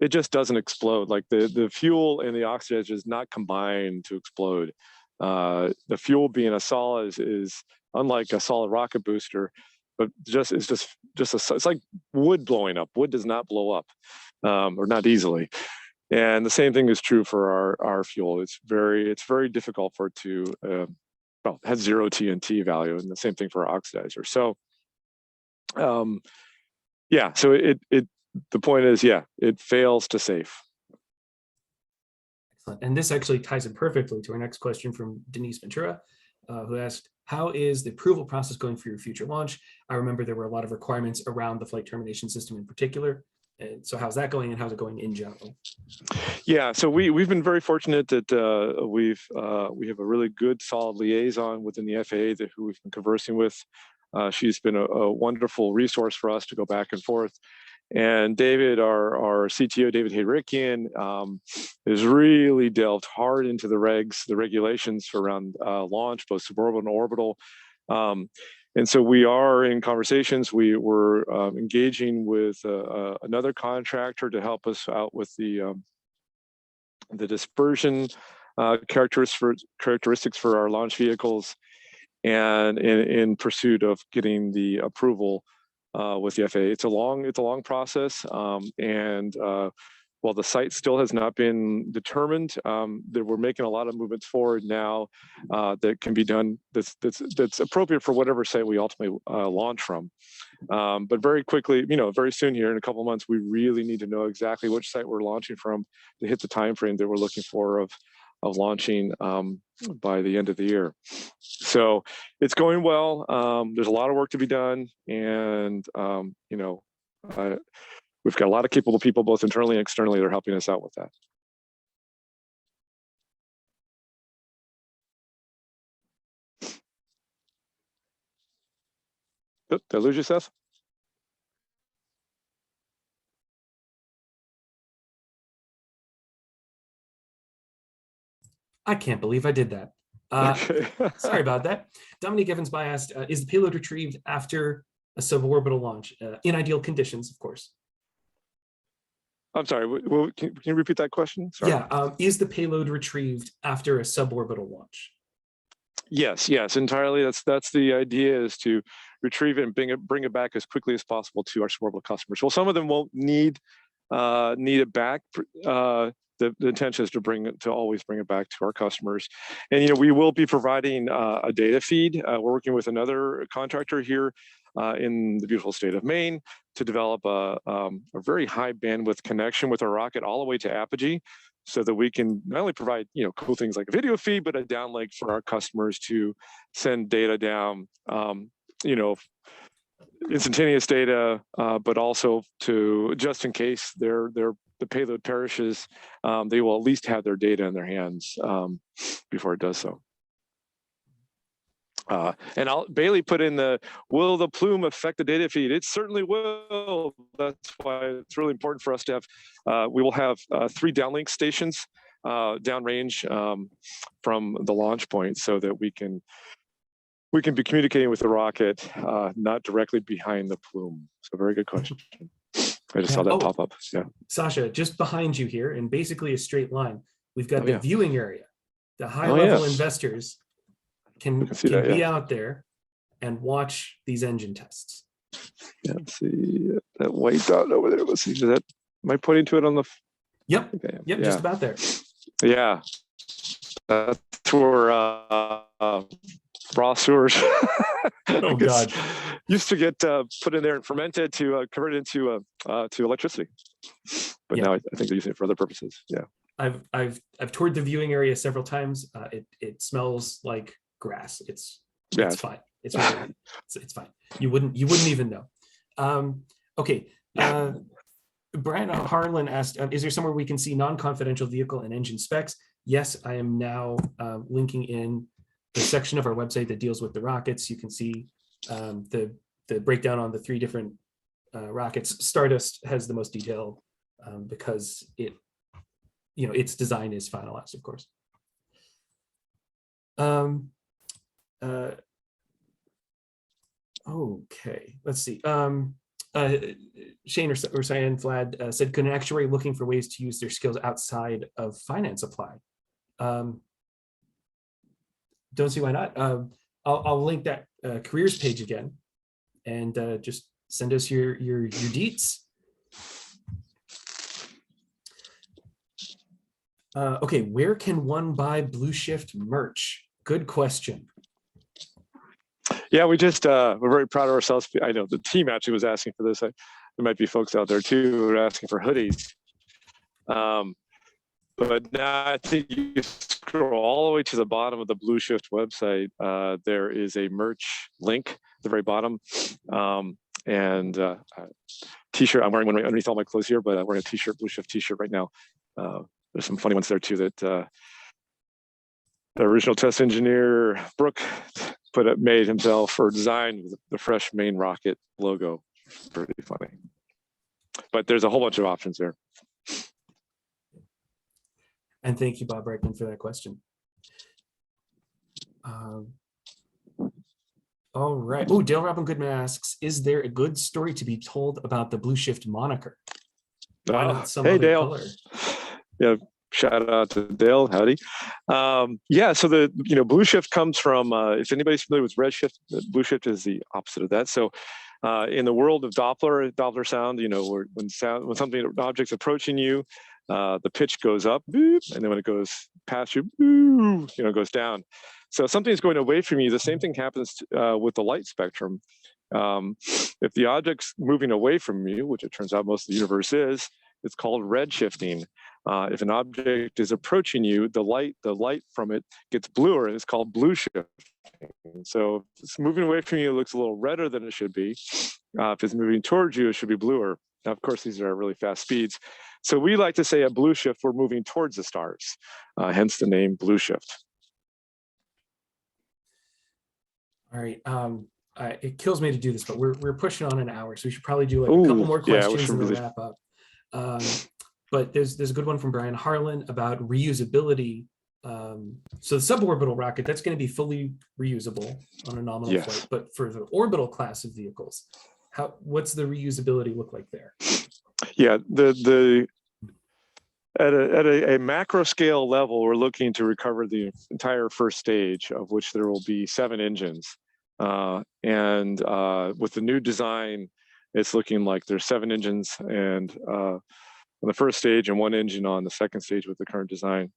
it just doesn't explode. Like the fuel and the oxidizer is not combined to explode. The fuel being a solid is unlike a solid rocket booster, but it's like wood blowing up. Wood does not blow up, or not easily. And the same thing is true for our fuel. It's very difficult for it to well, it has 0 TNT value, and the same thing for our oxidizer. So yeah, so the point is, yeah, it fails to safe. Excellent. And this actually ties in perfectly to our next question from Denise Ventura, who asked, how is the approval process going for your future launch? I remember there were a lot of requirements around the flight termination system in particular. And so how's that going, and how's it going in general? Yeah, so we've been very fortunate that we have a really good, solid liaison within the FAA who we've been conversing with. She's been a wonderful resource for us to go back and forth. And David, our CTO, David Hayrikian, has really delved hard into the regulations for around launch, both suborbital and orbital. And so we are in conversations. We were engaging with another contractor to help us out with the dispersion characteristics for our launch vehicles, and in pursuit of getting the approval with the FAA. It's a long process, and while the site still has not been determined, that we're making a lot of movements forward now that can be done. That's appropriate for whatever site we ultimately launch from. But very quickly, very soon here in a couple of months, we really need to know exactly which site we're launching from to hit the time frame that we're looking for of launching by the end of the year. So it's going well. There's a lot of work to be done, and we've got a lot of capable people, both internally and externally, that are helping us out with that. Did I lose you, Seth? I can't believe I did that. Okay. Sorry about that. Dominique Evans-By asked, is the payload retrieved after a suborbital launch? In ideal conditions, of course. I'm sorry, can you repeat that question? Sorry. Yeah, is the payload retrieved after a suborbital launch? Yes, entirely. That's the idea, is to retrieve it and bring it back as quickly as possible to our suborbital customers. Well, some of them won't need it back. The intention is to always bring it back to our customers. And we will be providing a data feed. We're working with another contractor here in the beautiful state of Maine to develop a very high bandwidth connection with our rocket all the way to apogee, so that we can not only provide cool things like a video feed, but a downlink for our customers to send data down, instantaneous data, but also to, just in case the payload perishes, they will at least have their data in their hands before it does so. And Bailey put in will the Plume affect the data feed? It certainly will. That's why it's really important for us to have, we will have 3 downlink stations downrange from the launch point, so that we can we can be communicating with the rocket, not directly behind the plume. So very good question. I just saw that pop up. Yeah. Sasha, just behind you here, in basically a straight line, we've got the viewing area. The high level investors can be out there and watch these engine tests. Yeah, let's see that white dot over there. Let's see. Is that, am I pointing to it on the? Yep. Yep. Just about there. Yeah. That's where raw sewers oh God, used to get put in there and fermented to convert it into to electricity. But now I think they're using it for other purposes. Yeah. I've toured the viewing area several times. It smells like grass. It's fine. It's really, it's fine. You wouldn't even know. Okay. Brian Harlan asked, is there somewhere we can see non-confidential vehicle and engine specs? Yes, I am now linking in the section of our website that deals with the rockets. You can see the breakdown on the 3 different rockets. Stardust has the most detail because its design is finalized, of course. Okay, let's see. Shane or Cyan Vlad said, could an actuary looking for ways to use their skills outside of finance apply? Don't see why not. I'll link that careers page again, and just send us your deets. Okay, where can one buy bluShift merch? Good question. Yeah, we just we're very proud of ourselves. I know the team actually was asking for this. There might be folks out there too who are asking for hoodies. But now I think you scroll all the way to the bottom of the bluShift website. There is a merch link at the very bottom, and t-shirt. I'm wearing one right underneath all my clothes here, but I'm wearing a t-shirt, bluShift t-shirt right now. There's some funny ones there too that the original test engineer Brooke made himself or designed with the fresh Maine rocket logo. Pretty funny. But there's a whole bunch of options there. And thank you, Bob Reichman, for that question. All right. Oh, Dale Robin Goodman asks, is there a good story to be told about the bluShift moniker? Why not some other Dale. color? Yeah, shout out to Dale. Howdy. Yeah, so the bluShift comes from, if anybody's familiar with Redshift, bluShift is the opposite of that. So in the world of Doppler sound, when something object's approaching you, the pitch goes up, boop, and then when it goes past you, boop, it goes down. So something's going away from you. The same thing happens with the light spectrum. If the object's moving away from you, which it turns out most of the universe is, it's called redshifting. If an object is approaching you, the light from it gets bluer, and it's called bluShift. So if it's moving away from you, it looks a little redder than it should be. If it's moving towards you, it should be bluer. Now, of course, these are really fast speeds. So we like to say at bluShift, we're moving towards the stars, hence the name bluShift. All right. It kills me to do this, but we're pushing on an hour, so we should probably do a couple more questions and then wrap up. But there's a good one from Brian Harlan about reusability. So the suborbital rocket, that's going to be fully reusable on a nominal flight, but for the orbital class of vehicles, what's the reusability look like there? Yeah, at a macro scale level, we're looking to recover the entire first stage, of which there will be 7 engines. And with the new design, it's looking like there's 7 engines and on the first stage and 1 engine on the second stage with the current design.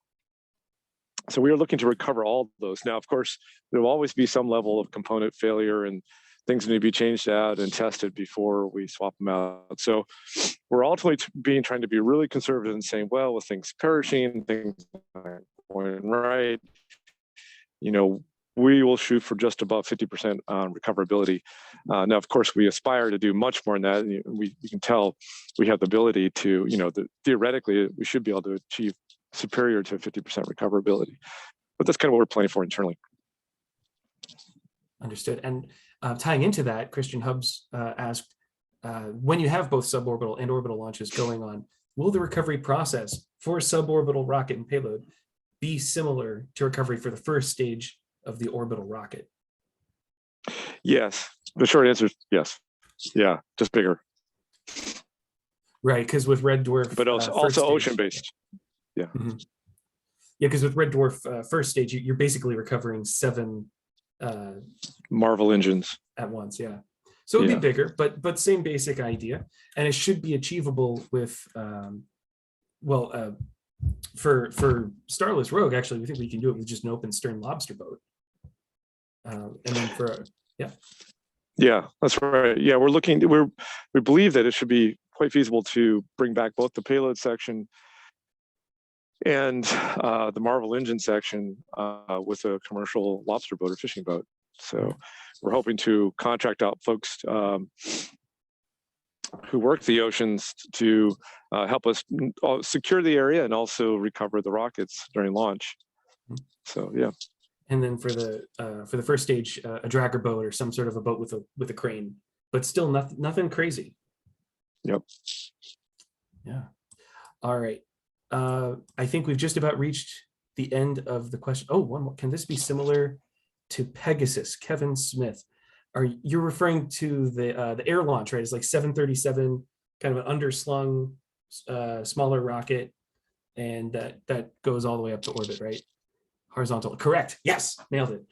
So we are looking to recover all of those. Now, of course, there will always be some level of component failure and things need to be changed out and tested before we swap them out. So we're ultimately trying to be really conservative and saying, well, with things perishing, things not going right, we will shoot for just above 50% recoverability. Now, of course, we aspire to do much more than that. And you can tell we have the ability to, theoretically, we should be able to achieve superior to 50% recoverability. But that's kind of what we're planning for internally. Understood. And tying into that, Christian Hubbs asked, when you have both suborbital and orbital launches going on, will the recovery process for suborbital rocket and payload be similar to recovery for the first stage of the orbital rocket? Yes. The short answer is yes. Yeah, just bigger. Right, because with Red Dwarf, But also ocean-based. Yeah. Mm-hmm. Yeah, because with Red Dwarf first stage, you're basically recovering 7 Marvel engines at once. Yeah, so it'd be bigger, but same basic idea, and it should be achievable with for Starless Rogue. Actually, we think we can do it with just an open stern lobster boat, and then for Yeah, that's right. Yeah, we believe that it should be quite feasible to bring back both the payload section and the Marvel engine section with a commercial lobster boat or fishing boat. So we're hoping to contract out folks who work the oceans to help us secure the area and also recover the rockets during launch. So yeah. And then for the first stage, a dragger boat or some sort of a boat with a crane, but still nothing crazy. Yep. Yeah. All right. I think we've just about reached the end of the question. Oh, one more. Can this be similar to Pegasus? Kevin Smith. Are you referring to the air launch, right? It's like 737, kind of an underslung smaller rocket, and that goes all the way up to orbit, right? Horizontal. Correct. Yes, nailed it.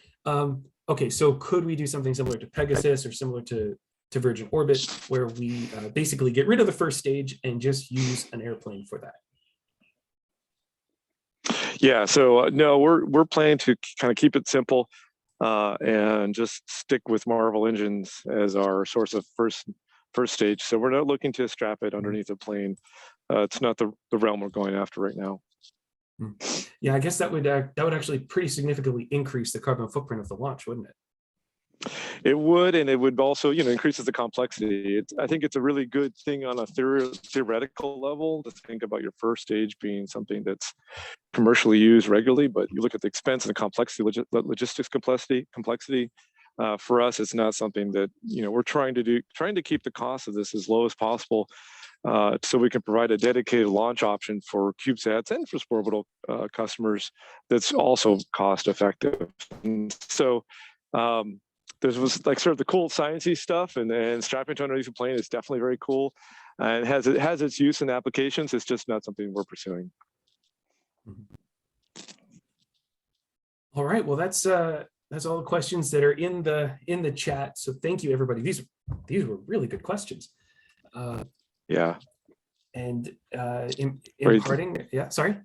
Okay, so could we do something similar to Pegasus or similar to Virgin Orbit, where we basically get rid of the first stage and just use an airplane for that? Yeah, so no, we're planning to kind of keep it simple and just stick with Marvel engines as our source of first stage. So we're not looking to strap it underneath a plane. It's not the realm we're going after right now. Yeah, I guess that would actually pretty significantly increase the carbon footprint of the launch, wouldn't it? It would, and it would also, increases the complexity. I think it's a really good thing on a theoretical level to think about your first stage being something that's commercially used regularly, but you look at the expense and the complexity, logistics complexity. For us, it's not something that, we're trying to keep the cost of this as low as possible so we can provide a dedicated launch option for Cubesats and for Suborbital customers that's also cost effective. And so, this was like sort of the cool sciencey stuff, and strapping to underneath a plane is definitely very cool. And it has its use and applications. It's just not something we're pursuing. All right. Well, that's all the questions that are in the chat. So thank you, everybody. These were really good questions. Yeah. And imparting. Yeah. Sorry.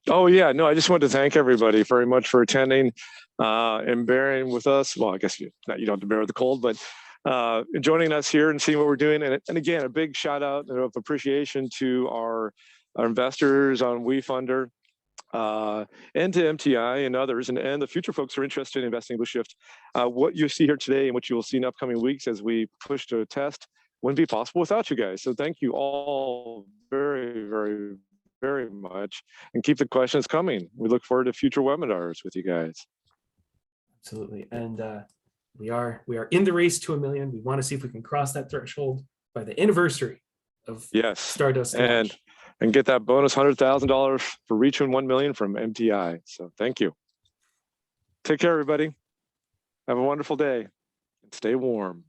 Oh yeah. No, I just wanted to thank everybody very much for attending. And bearing with us. Well, I guess you don't have to bear with the cold, but joining us here and seeing what we're doing. And again, a big shout out of appreciation to our investors on WeFunder and to MTI and others, and the future folks who are interested in investing in bluShift. What you see here today and what you will see in upcoming weeks as we push to a test wouldn't be possible without you guys. So thank you all very, very, very much, and keep the questions coming. We look forward to future webinars with you guys. Absolutely. And we are in the race to 1 million. We want to see if we can cross that threshold by the anniversary of Stardust launch. And get that bonus $100,000 for reaching 1 million from MTI. So thank you. Take care, everybody. Have a wonderful day and stay warm.